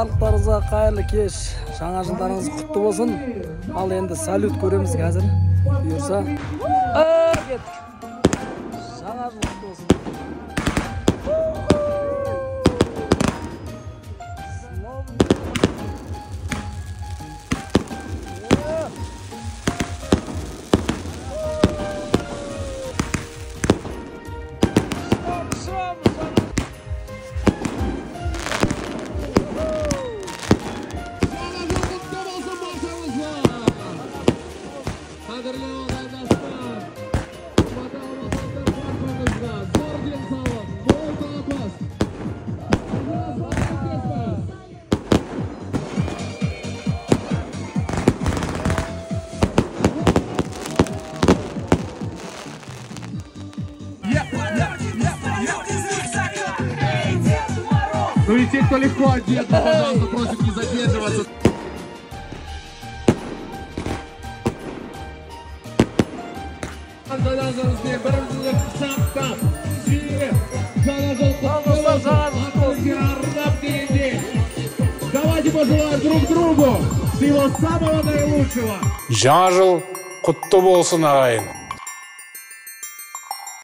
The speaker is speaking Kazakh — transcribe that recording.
Барлықтарыңызға қайырлы кеш. Жаңа жылдарыңыз құтты болсын. Ал енді салют көреміз қазір. Бұйырса. Кеттік. Жаңа жыл құтты болсын. Ну и те, кто легко одет, пожалуйста, просят не задерживаться. Давайте пожелаем друг другу всего самого наилучшего. Жаңа жыл құтты болсын ағайын.